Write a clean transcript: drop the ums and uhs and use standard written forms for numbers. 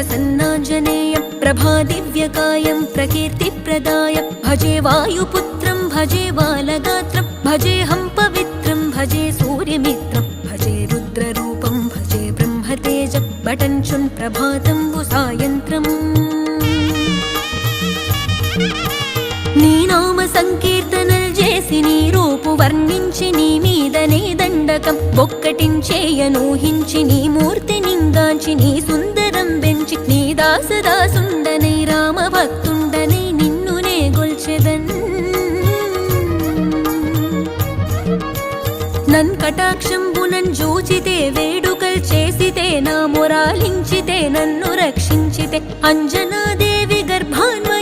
प्रसन्नाञ्जनेयं प्रभादिव्यकायं प्रकीर्तिप्रदाय भजे वायुपुत्रं भजे बालगात्रं भजेऽहं पवित्रं भजे सूर्यमित्रं भजे रुद्ररूपं भजे ब्रह्मतेजं बटञ्चुन् प्रभातं सायन्त्रम् నీ నామ సంకీర్తనలు చేసి నీ రూపు వర్ణించి నీ మీదనే దండకం ఒక్కటించేయనూహించి నీ మూర్తి నింగాంచి నీ సుందరం పెంచి నీ దాసదాసుండనై రామ భక్తుండనై నిన్నునే గొల్చెదన్ నన్ కటాక్షంబునన్ జూచితే వేడుకల్ చేసితే నా మొరాలించితే నన్ను రక్షించితే అంజనాదేవి గర్భాన్వ